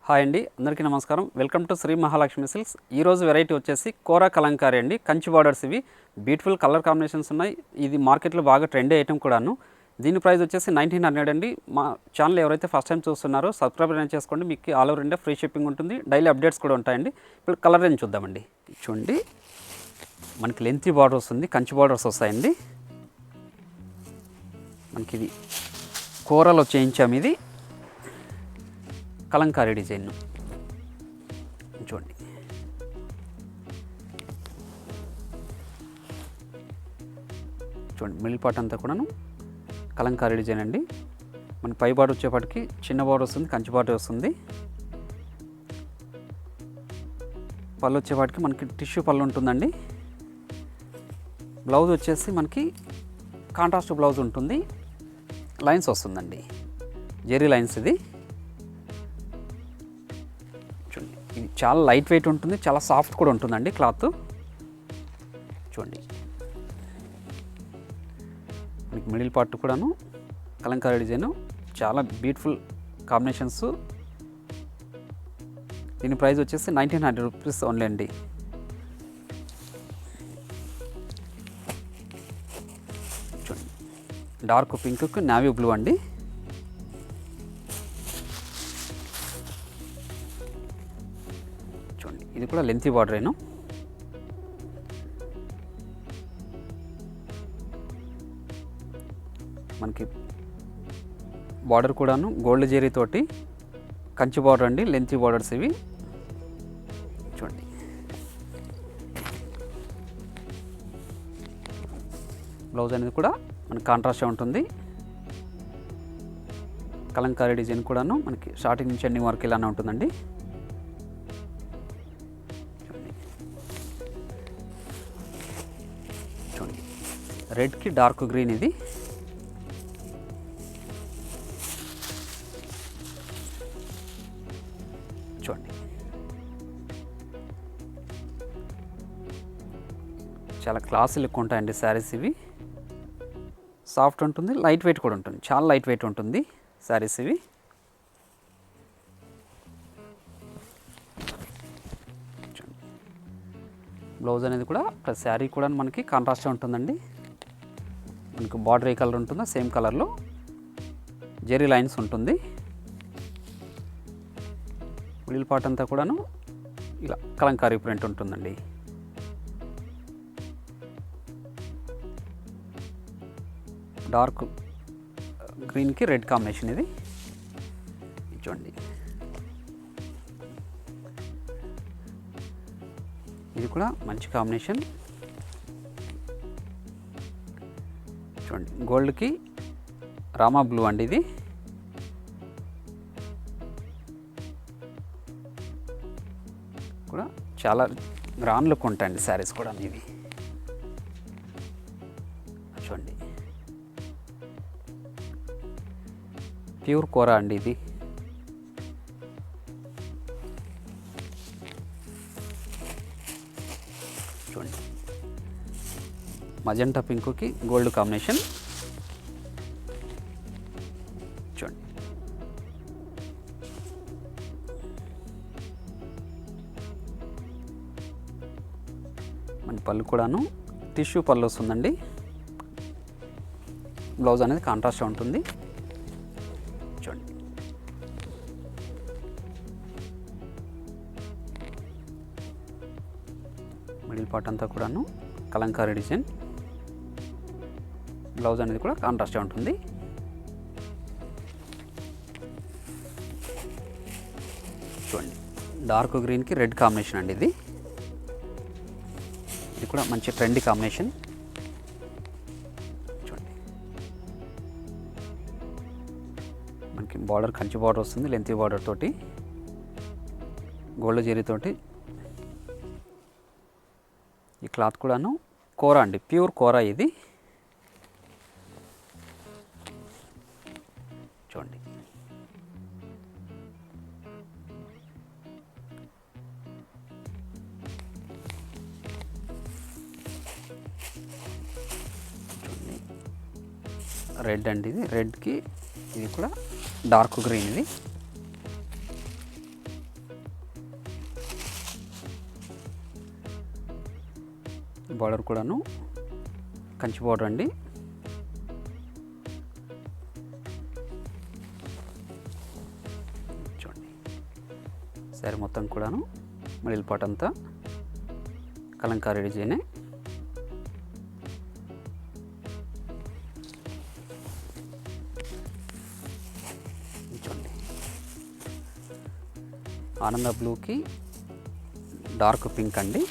Hi అండి, అందరికీ నమస్కారం. Welcome to Shri Mahalakshmi silks. ఈరోజు వెరైటీ వచ్చేసి కోరా కలంకారీ అండి. కంచి బార్డర్స్ ఇవి బ్యూటిఫుల్ కలర్ కాంబినేషన్స్ ఉన్నాయి. ఇది మార్కెట్లో బాగా ట్రెండ్ ఐటమ్ కూడాను. దీని ప్రైస్ వచ్చేసి 1900 అండి. మా ఛానల్ ఎవరైతే ఫస్ట్ టైం చూస్తున్నారో సబ్స్క్రైబ్ చేసుకోండి. మీకు all over India free shipping ఉంటుంది. డైలీ అప్డేట్స్ కూడా ఉంటాయండి. ఇప్పుడు కలర్ రేంజ్ చూద్దామండి. చూడండి, మనకి లెంతీ బార్డర్ వస్తుంది, కంచి బార్డర్స్ వస్తాయండి. మనకి ఇది కూరలో చేయించాము. ఇది కలంకారీ డిజైన్ చూడండి. చూడండి, మిడిల్ పార్ట్ అంతా కూడాను కలంకారీ డిజైన్ అండి. మన పై బార్డర్ వచ్చేపాటికి చిన్న బార్డర్ వస్తుంది, కంచి బార్డర్ వస్తుంది. పళ్ళు వచ్చేపాటికి మనకి టిష్యూ పళ్ళు ఉంటుందండి. బ్లౌజ్ వచ్చేసి మనకి కాంట్రాస్ట్ బ్లౌజ్ ఉంటుంది. లైన్స్ వస్తుందండి, జెరీ లైన్స్. ఇది చూడండి, ఇది చాలా లైట్ వెయిట్ ఉంటుంది, చాలా సాఫ్ట్ కూడా ఉంటుందండి క్లాత్. చూడండి, మీకు మిడిల్ పార్ట్ కూడాను కలంకారీ డిజైన్, చాలా బ్యూటిఫుల్ కాంబినేషన్స్. దీని ప్రైస్ వచ్చేసి 1900 రూపీస్ ఓన్లీ అండి. చూడండి, డార్క్ పింక్ నావీ బ్లూ అండి. చూడండి, ఇది కూడా లెంతీ బార్డరేను. మనకి బార్డర్ కూడాను గోల్డ్ జెరీ తోటి కంచి బార్డర్ అండి, లెంతీ బార్డర్స్ ఇవి. చూడండి, బ్లౌజ్ అనేది కూడా మనకి కాంట్రాస్ట్ ఉంటుంది. కలంకారీ డిజైన్ కూడాను మనకి స్టార్టింగ్ నుంచి ఎండింగ్ వరకు ఇలానే ఉంటుందండి. చూడండి, రెడ్కి డార్క్ గ్రీన్ ఇది. చూడండి, చాలా క్లాస్ లుక్ ఉంటాయండి శారీస్ ఇవి. సాఫ్ట్ ఉంటుంది, లైట్ వెయిట్ కూడా ఉంటుంది, చాలా లైట్ వెయిట్ ఉంటుంది శారీస్ ఇవి. బ్లౌజ్ అనేది కూడా ప్రతి శారీ కూడా మనకి కాంట్రాస్ట్ ఉంటుందండి. మనకి బార్డర్ ఏ కలర్ ఉంటుందో సేమ్ కలర్లో జెరీ లైన్స్ ఉంటుంది. మిడిల్ పార్ట్ అంతా కూడాను ఇలా కలంకారీ ప్రింట్ ఉంటుందండి. డార్క్ గ్రీన్కి రెడ్ కాంబినేషన్ ఇది. చూడండి, ఇది కూడా మంచి కాంబినేషన్. చూడండి, గోల్డ్కి రామా బ్లూ అండి. ఇది కూడా చాలా గ్రాండ్ లుక్ ఉంటాయండి శారీస్ కూడా ఇవి. చూడండి, ప్యూర్ కోరా అండి ఇది. చూడండి, మజెంటా పింక్కి గోల్డ్ కాంబినేషన్. చూడండి, మన పళ్ళు కూడాను టిష్యూ పళ్ళు వస్తుందండి. బ్లౌజ్ అనేది కాంట్రాస్ట్ ఉంటుంది. చూడండి, మిడిల్ పార్ట్ అంతా కూడాను కలంకారీ డిజైన్. బ్లౌజ్ అనేది కూడా కాంట్రాస్ట్ ఉంటుంది. చూడండి, డార్క్ గ్రీన్కి రెడ్ కాంబినేషన్ అండి ఇది. ఇది కూడా మంచి ట్రెండీ కాంబినేషన్. చూడండి, మనకి బార్డర్ కంచి బార్డర్ వస్తుంది, లెంతీ బార్డర్ తోటి గోల్డ్ జెరీ తోటి. ఈ క్లాత్ కూడాను కోరా అండి, ప్యూర్ కోరా ఇది. చూడండి, రెడ్ అండి ఇది. రెడ్కి ఇది కూడా డార్క్ గ్రీన్ ఇది. బార్డర్ కూడాను కంచి బార్డర్ అండి. చూడండి శారీ మొత్తం కూడాను మిడిల్ పార్ట్ అంతా కలంకారీ డిజైనే. చూడండి ఆనంద బ్లూకి డార్క్ పింక్ అండి.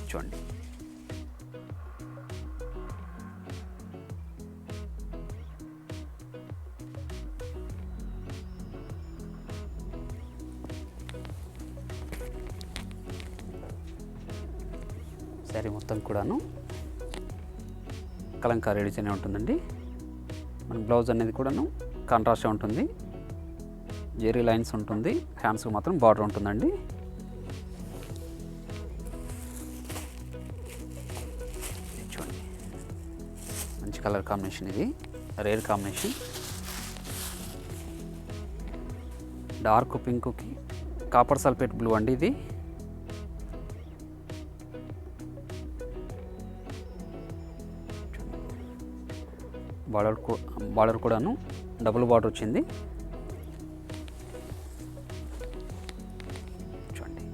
చూడండి శారీ మొత్తం కూడాను కలంకారీ డిజైన్ ఉంటుందండి. మన బ్లౌజ్ అనేది కూడాను కాంట్రాస్ట్ ఉంటుంది, జెరీ లైన్స్ ఉంటుంది, హ్యాండ్స్కి మాత్రం బార్డర్ ఉంటుందండి. చూడండి మంచి కలర్ కాంబినేషన్, ఇది రేర్ కాంబినేషన్. డార్క్ పింక్కి కాపర్ సల్ఫేట్ బ్లూ అండి ఇది. బార్డర్ కూడాను డబుల్ బార్డర్ వచ్చింది. చూడండి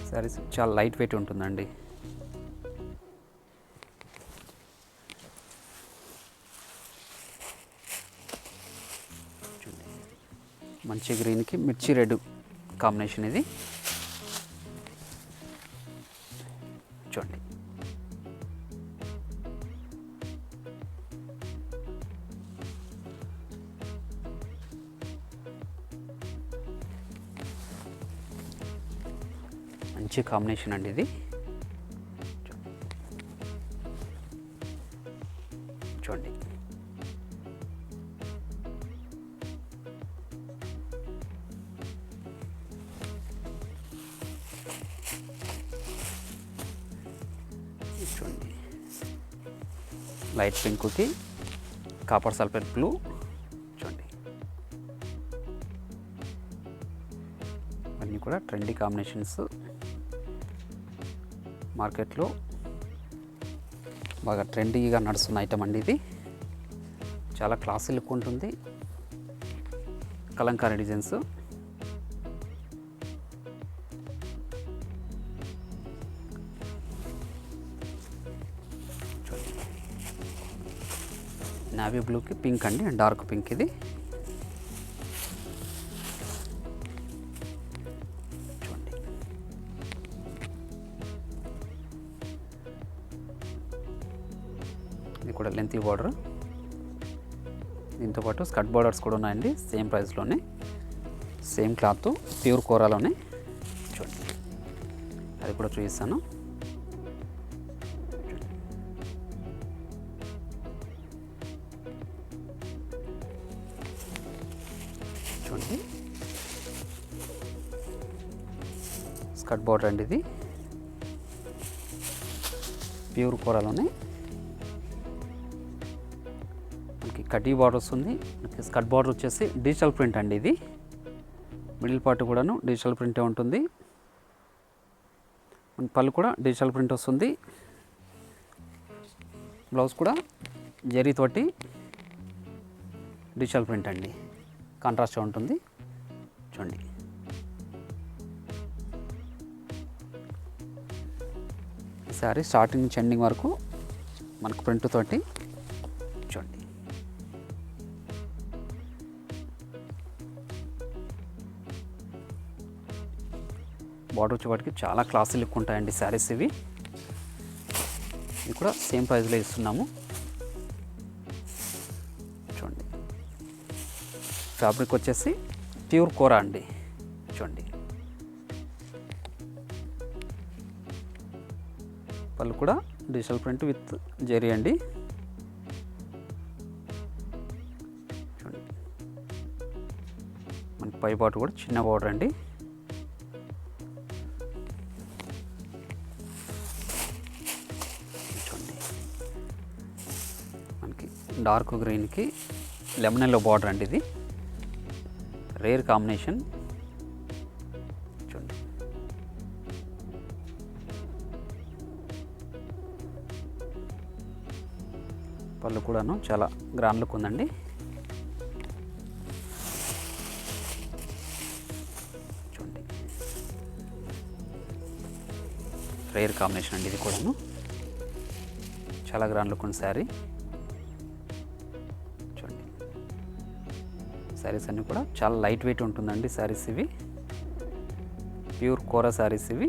శారీస్ చాలా లైట్ వెయిట్ ఉంటుందండి. మంచి గ్రీన్కి మిర్చి రెడ్ కాంబినేషన్ ఇది. చూడండి మంచి కాంబినేషన్ అండి ఇది. చూడండి చూడండి లైట్ పింక్కి కాపర్ సల్ఫేట్ బ్లూ. చూడండి అన్నీ కూడా ట్రెండీ కాంబినేషన్స్, మార్కెట్లో బాగా ట్రెండీగా నడుస్తున్న ఐటమ్ అండి ఇది. చాలా క్లాసీ లుక్ ఉంటుంది, కలంకారీ డిజైన్స్. నావీ బ్లూకి పింక్ అండి, డార్క్ పింక్ ఇది. చూడండి ఇది కూడా లెంతీ బార్డర్, దీంతోపాటు స్కర్ట్ బార్డర్స్ కూడా ఉన్నాయండి. సేమ్ ప్రైస్లోనే, సేమ్ క్లాత్, ప్యూర్ కోరాలోనే. చూడండి అది కూడా చూపిస్తాను. చూడండి స్కర్ట్ బార్డర్ అండి ఇది, ప్యూర్ కోరాలోనే. మనకి కడ్డీ బార్డర్ వస్తుంది, మనకి స్కర్ట్ బార్డర్ వచ్చేసి డిజిటల్ ప్రింట్ అండి ఇది. మిడిల్ పార్ట్ కూడాను డిజిటల్ ప్రింటే ఉంటుంది. మన పళ్ళు కూడా డిజిటల్ ప్రింట్ వస్తుంది. బ్లౌజ్ కూడా జరీతోటి డిజిటల్ ప్రింట్ అండి, కాంట్రాస్ట్గా ఉంటుంది. చూడండి ఈ సారీ స్టార్టింగ్ నుంచి ఎండింగ్ వరకు మనకు ప్రింట్ తోటి. చూడండి బార్డర్ వచ్చేవాటికి చాలా క్లాసీ లుక్ ఉంటాయండి శారీస్ ఇవి. ఇవి కూడా సేమ్ ప్రైస్లో ఇస్తున్నాము. చూడండి ఫ్యాబ్రిక్ వచ్చేసి ప్యూర్ కోరా అండి. చూడండి పళ్ళు కూడా డిజిటల్ ప్రింట్ విత్ జెరీ అండి. చూడండి మనకి పై పాటు కూడా చిన్న బార్డర్ అండి. చూడండి మనకి డార్క్ గ్రీన్కి లెమన్ ఎల్లో బార్డర్ అండి ఇది. రేర్ కాంబినేషన్ చూడండి. పళ్ళు కూడాను చాలా గ్రాండ్ లుక్ ఉందండి. చూడండి, రేర్ కాంబినేషన్ అండి ఇది కూడాను. చాలా గ్రాండ్ లుక్ ఉంది శారీ. చూడండి, శారీస్ అన్నీ కూడా చాలా లైట్ వెయిట్ ఉంటుందండి. శారీస్ ఇవి ప్యూర్ కోరా శారీస్ ఇవి.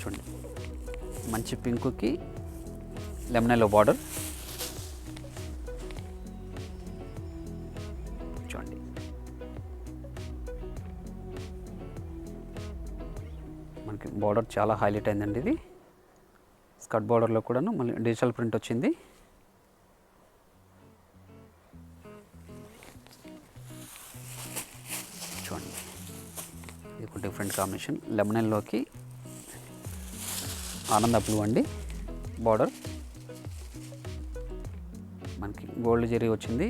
చూడండి, మంచి పింక్కి లెమన్ ఎల్లో బార్డర్. చూడండి, మనకి బార్డర్ చాలా హైలైట్ అయిందండి. ఇది స్కర్ట్ బార్డర్లో కూడాను మళ్ళీ డిజిటల్ ప్రింట్ వచ్చింది. చూడండి, ఇది ఒక డిఫరెంట్ కాంబినేషన్. లెమన్ ఎల్లోకి ఆనంద బ్లూ అండి బార్డర్. మనకి గోల్డ్ జరీ వచ్చింది,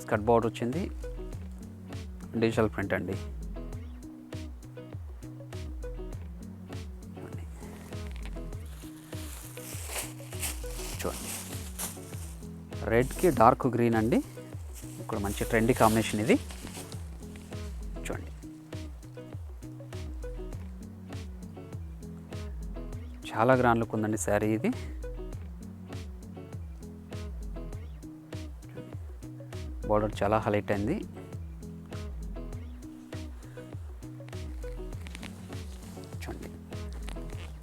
స్కర్ట్ బార్డర్ వచ్చింది, డిజిటల్ ప్రింట్ అండి. చూడండి, రెడ్కి డార్క్ గ్రీన్ అండి. ఇక్కడ మంచి ట్రెండీ కాంబినేషన్ ఇది. చూడండి, చాలా గ్రాండ్ లుక్ ఉందండి శారీ ఇది. బార్డర్ చాలా హైలైట్ అయింది. చూడండి,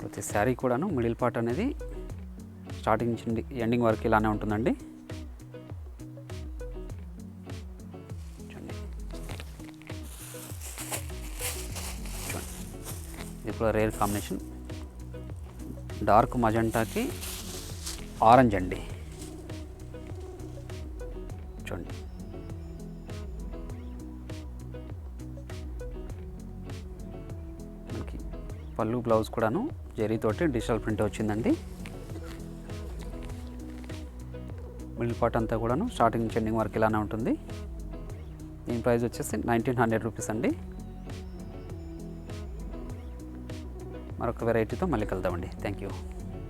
ప్రతి శారీ కూడాను మిడిల్ పార్ట్ అనేది స్టార్టింగ్ నుంచి ఎండింగ్ వరకు ఇలానే ఉంటుందండి. చూడండి, చూడండి, ఇది కూడా రేర్ కాంబినేషన్. డార్క్ మజంటాకి ఆరెంజ్ అండి. చూడండి, మనకి పళ్ళు బ్లౌజ్ కూడాను జరీతోటి డిజిటల్ ప్రింట్ వచ్చిందండి. మిడిల్ పార్ట్ అంతా కూడాను స్టార్టింగ్ నుంచి ఎండింగ్ వరకు ఇలానే ఉంటుంది. దీని ప్రైస్ వచ్చేసి 1900 రూపీస్ అండి. మరొక వెరైటీతో మళ్ళీ కలుద్దామండి. Thank you.